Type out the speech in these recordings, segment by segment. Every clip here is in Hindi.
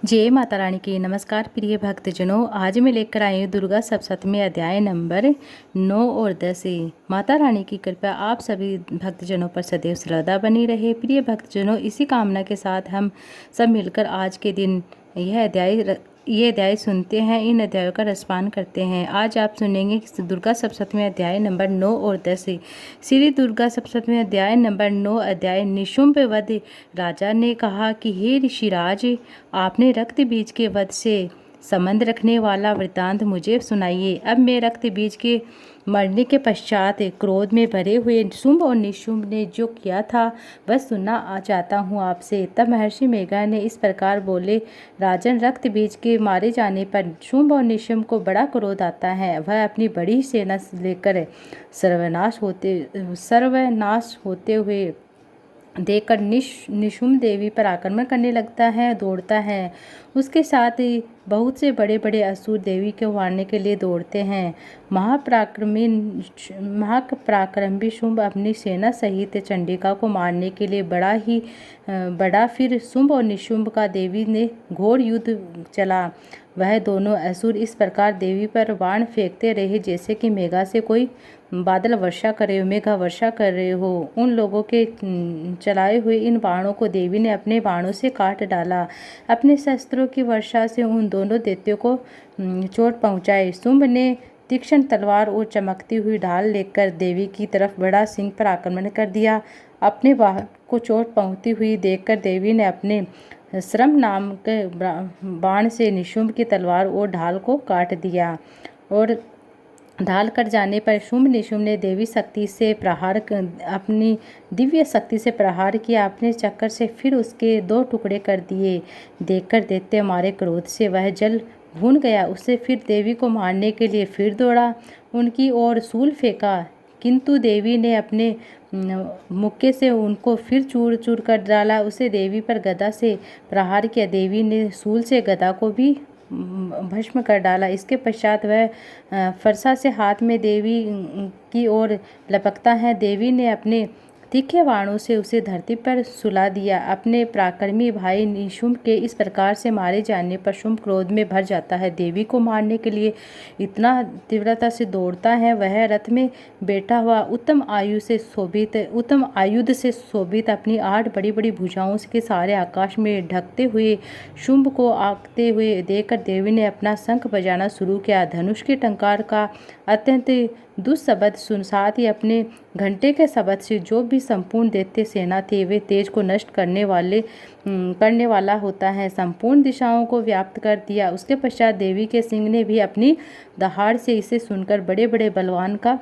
जय माता रानी की नमस्कार प्रिय भक्तजनों। आज मैं लेकर आई हूँ दुर्गा सप्तमी अध्याय नंबर 9 और 10। माता रानी की कृपा आप सभी भक्तजनों पर सदैव सदा बनी रहे। प्रिय भक्तजनों, इसी कामना के साथ हम सब मिलकर आज के दिन ये अध्याय सुनते हैं, इन अध्यायों का रसपान करते हैं। आज आप सुनेंगे दुर्गा सप्तमी अध्याय नंबर 9 और 10। श्री दुर्गा सप्तमी अध्याय नंबर 9 अध्याय निशुंभ वध। राजा ने कहा कि हे ऋषिराज, आपने रक्त बीज के वध से संबंध रखने वाला वृत्तांत मुझे सुनाइए। अब मैं रक्त बीज के मरने के पश्चात क्रोध में भरे हुए शुंभ और निशुंभ ने जो किया था वह सुनना चाहता हूँ आपसे। तब महर्षि मेघा ने इस प्रकार बोले, राजन, रक्त बीज के मारे जाने पर शुंभ और निशुंभ को बड़ा क्रोध आता है। वह अपनी बड़ी सेना लेकर सर्वनाश होते हुए देखकर निशुंभ देवी पर आक्रमण करने लगता है, दौड़ता है। उसके साथ ही बहुत से बड़े बड़े असुर देवी को मारने के लिए दौड़ते हैं। महापराक्रमी शुंभ अपनी सेना सहित चंडिका को मारने के लिए बड़ा फिर शुंभ और निशुंभ का देवी ने घोर युद्ध चला। वह दोनों असुर इस प्रकार देवी पर बाण फेंकते रहे जैसे कि मेघा से कोई बादल वर्षा मेघा वर्षा कर रहे हो। उन लोगों के चलाए हुए इन बाणों को देवी ने अपने बाणों से काट डाला। अपने शस्त्रों की वर्षा से उन दोनों दैत्यों को चोट पहुंचाई। शुंभ ने तीक्ष्ण तलवार और चमकती हुई ढाल लेकर देवी की तरफ बड़ा सिंह पर आक्रमण कर दिया। अपने वाहन को चोट पहुंचती हुई देखकर देवी ने अपने श्रम नाम के बाण से निशुंभ की तलवार और ढाल को काट दिया। और ढाल कट जाने पर शुंभ निशुंभ ने अपनी दिव्य शक्ति से प्रहार किया। अपने चक्कर से फिर उसके 2 टुकड़े कर दिए। देखकर दैत्य मारे क्रोध से वह जल भून गया। उससे फिर देवी को मारने के लिए फिर दौड़ा, उनकी ओर शूल फेंका, किंतु देवी ने अपने मुक्के से उनको फिर चूर चूर कर डाला। उसे देवी पर गदा से प्रहार किया। देवी ने शूल से गदा को भी भस्म कर डाला। इसके पश्चात वह फरसा से हाथ में देवी की ओर लपकता है। देवी ने अपने तीखे बाणों से उसे धरती पर सुला दिया। अपने पराक्रमी भाई निशुंभ के इस प्रकार से मारे जाने पर शुंभ क्रोध में भर जाता है। देवी को मारने के लिए इतना तीव्रता से दौड़ता है। वह रथ में बैठा हुआ उत्तम आयुध से शोभित अपनी 8 बड़ी बड़ी भुजाओं के सारे आकाश में ढकते हुए शुंभ को आगते हुए देखकर देवी ने अपना शंख बजाना शुरू किया। धनुष के टंकार का अत्यंत दुस्शब्द सुन, साथ ही अपने घंटे के शब्द से जो भी संपूर्ण दैत्य सेना थी वे तेज को नष्ट करने वाला होता है, संपूर्ण दिशाओं को व्याप्त कर दिया। उसके पश्चात देवी के सिंह ने भी अपनी दहाड़ से इसे सुनकर बड़े बड़े बलवान का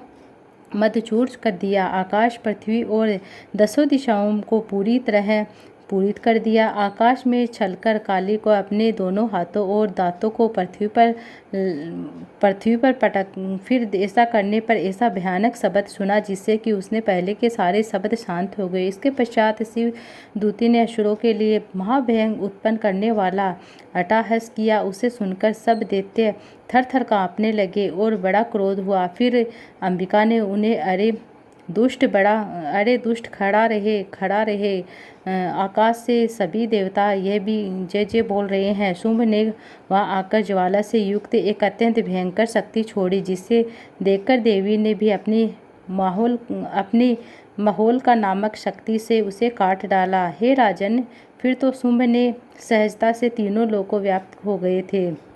मदचूर कर दिया। आकाश, पृथ्वी और 10 दिशाओं को पूरी तरह पूरित कर दिया। आकाश में छलकर काली को अपने दोनों हाथों और दांतों को पृथ्वी पर पटक, फिर ऐसा करने पर ऐसा भयानक शब्द सुना जिससे कि उसने पहले के सारे शब्द शांत हो गए। इसके पश्चात शिव दूती ने असुरों के लिए महाभयंकर उत्पन्न करने वाला अट्टहास किया। उसे सुनकर सब दैत्य थर थर कांपने लगे और बड़ा क्रोध हुआ। फिर अंबिका ने उन्हें अरे दुष्ट खड़ा रहे। आकाश से सभी देवता यह भी जय जय बोल रहे हैं। शुंभ ने वहां आकर ज्वाला से युक्त एक अत्यंत भयंकर शक्ति छोड़ी, जिसे देखकर देवी ने भी अपनी माहौल का नामक शक्ति से उसे काट डाला। हे राजन, फिर तो शुंभ ने सहजता से तीनों लोकों व्याप्त हो गए थे।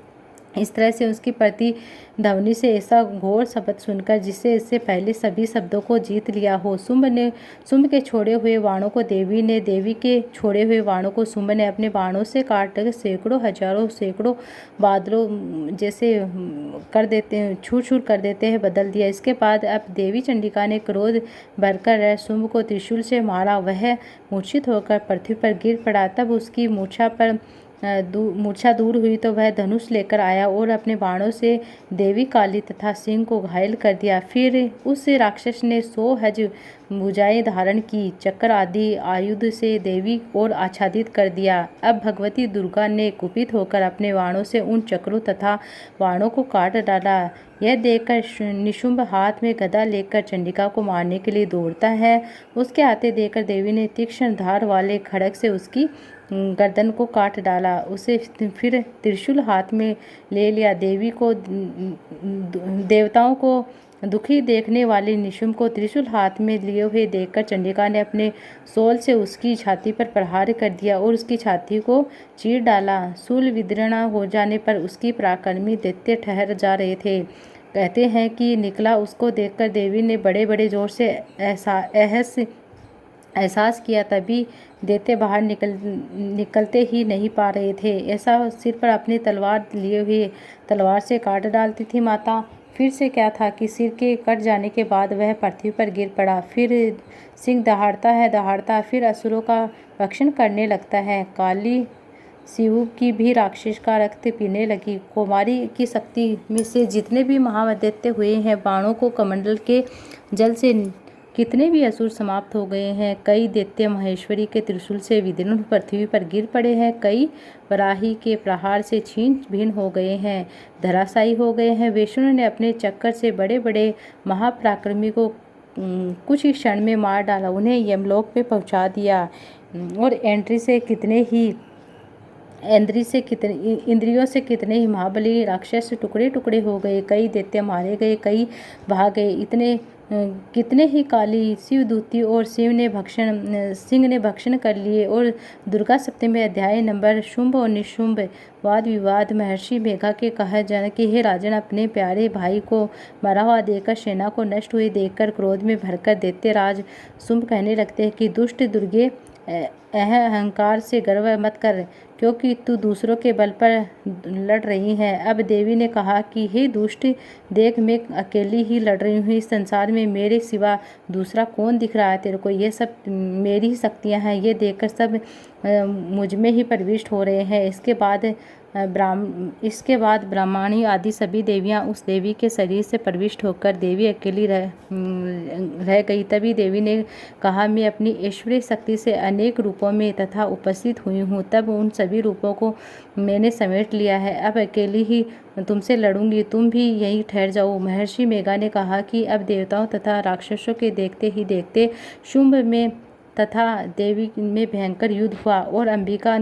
इस तरह से उसकी प्रतिध्वनि से ऐसा घोर शब्द सुनकर जिससे इससे पहले सभी शब्दों को जीत लिया हो। शुंभ के छोड़े हुए बाणों को देवी के छोड़े हुए बाणों को शुंभ ने अपने बाणों से काट कर सैकड़ों हजारों सैकड़ों बादलों जैसे छूर कर देते हैं बदल दिया। इसके बाद अब देवी चंडिका ने क्रोध भरकर शुंभ को त्रिशूल से मारा। वह मूर्छित होकर पृथ्वी पर गिर पड़ा। तब उसकी मूर्छा दूर हुई तो वह धनुष लेकर आया और अपने बाणों से देवी काली तथा सिंह को घायल कर दिया। फिर उस राक्षस ने 100 हज भुजाएं धारण की, चक्र आदि आयुध से देवी और आच्छादित कर दिया। अब भगवती दुर्गा ने कुपित होकर अपने बाणों से उन चक्रों तथा बाणों को काट डाला। यह देखकर निशुंभ हाथ में गदा लेकर चंडिका को मारने के लिए दौड़ता है। उसके आते देखकर देवी ने तीक्ष्ण धार वाले खड्ग से उसकी गर्दन को काट डाला। उसे फिर त्रिशूल हाथ में ले लिया। देवताओं को दुखी देखने वाले निशुम्भ को त्रिशूल हाथ में लिए हुए देखकर चंडिका ने अपने शूल से उसकी छाती पर प्रहार कर दिया और उसकी छाती को चीर डाला। शूल विदीर्ण हो जाने पर उसकी पराक्रमी दैत्य ठहर जा रहे थे। कहते हैं कि निकला उसको देखकर देवी ने बड़े बड़े जोर से एहसास किया, तभी दैत्य बाहर निकलते ही नहीं पा रहे थे। ऐसा सिर पर अपनी तलवार लिए हुए तलवार से काट डालती थी माता। फिर से क्या था कि सिर के कट जाने के बाद वह पृथ्वी पर गिर पड़ा। फिर सिंह दहाड़ता फिर असुरों का भक्षण करने लगता है। काली शिव की भी राक्षस का रक्त पीने लगी। कुमारी की शक्ति में से जितने भी महादैत्य हुए हैं, बाणों को कमंडल के जल से कितने भी असुर समाप्त हो गए हैं। कई दैत्य महेश्वरी के त्रिशूल से विदीर्ण पृथ्वी पर गिर पड़े हैं। कई वराही के प्रहार से छीन भिन्न हो गए हैं, धराशायी हो गए हैं। विष्णु ने अपने चक्कर से बड़े बड़े महापराक्रमी को कुछ ही क्षण में मार डाला, उन्हें यमलोक पे पहुंचा दिया और इंद्रियों से कितने ही महाबली राक्षस टुकड़े टुकड़े हो गए। कई दैत्य मारे गए, कई भाग गए। कितने ही काली शिवदूती और सिंह ने भक्षण कर लिए। और दुर्गा सप्तमी अध्याय नंबर शुंभ और निशुंभ वाद विवाद। महर्षि मेघा के कहा जाना कि हे राजन, अपने प्यारे भाई को मरा हुआ देखकर, सेना को नष्ट हुए देखकर क्रोध में भरकर दैत्य राज शुंभ कहने लगते हैं कि दुष्ट दुर्गे, अहंकार से गर्व मत कर, क्योंकि तू दूसरों के बल पर लड़ रही है। अब देवी ने कहा कि हे दुष्ट, देख, मैं अकेली ही लड़ रही हूँ। इस संसार में मेरे सिवा दूसरा कौन दिख रहा है तेरे को? ये सब मेरी ही शक्तियाँ हैं। ये देखकर सब मुझ में ही प्रविष्ट हो रहे हैं। इसके बाद ब्राह्मणी आदि सभी देवियां उस देवी के शरीर से प्रविष्ट होकर देवी अकेली रह गई। तभी देवी ने कहा, मैं अपनी ऐश्वर्य शक्ति से अनेक रूपों में तथा उपस्थित हुई हूँ। तब उन सभी रूपों को मैंने समेट लिया है। अब अकेली ही तुमसे लड़ूंगी, तुम भी यहीं ठहर जाओ। महर्षि मेघा ने कहा कि अब देवताओं तथा राक्षसों के देखते ही देखते शुंभ में तथा देवी में भयंकर युद्ध हुआ और अंबिका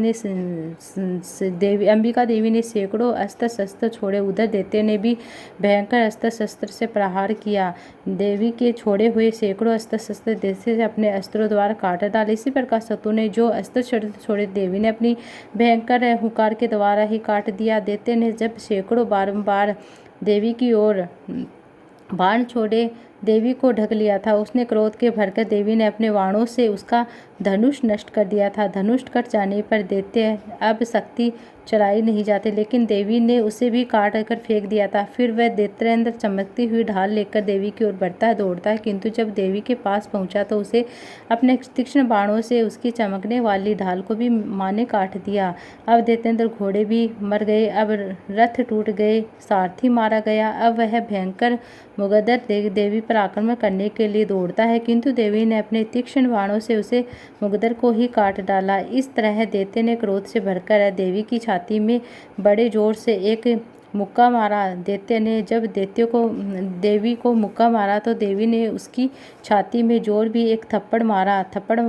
देवी ने सैकड़ों अस्त्र शस्त्र छोड़े। उधर दैत्य ने भी भयंकर अस्त्र शस्त्र से प्रहार किया। देवी के छोड़े हुए सैकड़ों अस्त्र शस्त्र दैत्य से अपने अस्त्रों द्वारा काट डाले। इसी प्रकार शत्रु ने जो अस्त्र छोड़े, देवी ने अपनी भयंकर हुंकार के द्वारा ही काट दिया। दैत्य ने जब सैकड़ों बारंबार देवी की ओर बाण छोड़े, देवी को ढक लिया था। उसने क्रोध के भरकर देवी ने अपने बाणों से उसका धनुष नष्ट कर दिया था। धनुष कट जाने पर दैत्य अब शक्ति चलाई नहीं जाते, लेकिन देवी ने उसे भी काट कर फेंक दिया था। फिर वह दैत्येंद्र चमकती हुई ढाल लेकर देवी की ओर बढ़ता है, दौड़ता है, किंतु जब देवी के पास पहुंचा तो उसे अपने तीक्ष्ण बाणों से उसकी चमकने वाली ढाल को भी मां ने काट दिया। अब दैत्येंद्र घोड़े भी मर गए, अब रथ टूट गए, सारथी मारा गया। अब वह भयंकर मुगदर देवी पर आक्रमण करने के लिए दौड़ता है, किंतु देवी ने अपने तीक्ष्ण बाणों से उसे मुगदर को ही काट डाला। इस तरह दैत्य ने क्रोध से भरकर देवी की छाती में बड़े जोर से एक मुक्का मारा। दैत्य ने जब देवी को मुक्का मारा तो देवी ने उसकी छाती में जोर भी एक थप्पड़ मारा। थप्पड़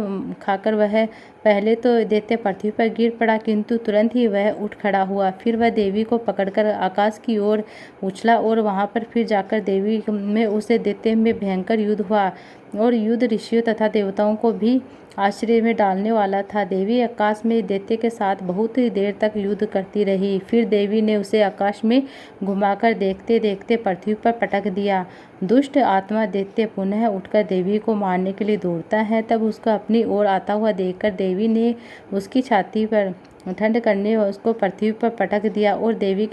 खाकर वह पहले तो दैत्य पृथ्वी पर गिर पड़ा, किंतु तुरंत ही वह उठ खड़ा हुआ। फिर वह देवी को पकड़कर आकाश की ओर उछला और वहां पर फिर जाकर देवी में उसे दैत्य में भयंकर युद्ध हुआ और युद्ध ऋषियों तथा देवताओं को भी आश्चर्य में डालने वाला था। देवी आकाश में दैत्य के साथ बहुत ही देर तक युद्ध करती रही। फिर देवी ने उसे आकाश में घुमाकर देखते देखते पृथ्वी पर पटक दिया। दुष्ट आत्मा दैत्य पुनः उठकर देवी को मारने के लिए दौड़ता है। तब उसको अपनी ओर आता हुआ देखकर देवी ने उसकी छाती पर ठंड करने उसको पृथ्वी पर पटक दिया और देवी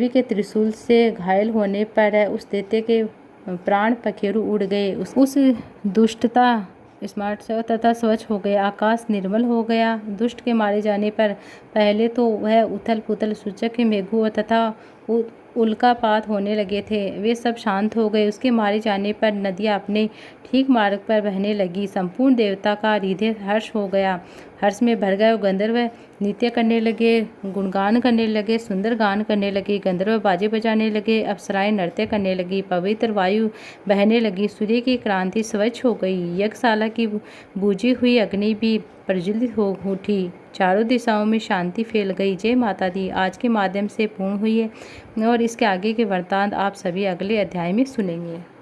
के त्रिशूल से घायल होने पर उस दैत्य के प्राण पखेरु उड़ गए। उस दुष्टता स्मार्ट से तथा स्वच्छ हो गया, आकाश निर्मल हो गया। दुष्ट के मारे जाने पर पहले तो वह उथल पुथल सूचक मेघों तथा उल्कापात होने लगे थे वे सब शांत हो गए। उसके मारे जाने पर नदियाँ अपने ठीक मार्ग पर बहने लगी। संपूर्ण देवता का हृदय हर्ष हो गया, हर्ष में भर गए। गंधर्व नृत्य करने लगे, गुणगान करने लगे, सुंदर गान करने लगे। गंधर्व बाजे बजाने लगे, अप्सराएं नृत्य करने लगी, पवित्र वायु बहने लगी, सूर्य की क्रांति स्वच्छ हो गई। यज्ञशाला की बुझी हुई अग्नि भी प्रज्वलित हो उठी, चारों दिशाओं में शांति फैल गई। जय माता दी आज के माध्यम से पूर्ण हुई है और इसके आगे के वृत्तांत आप सभी अगले अध्याय में सुनेंगे।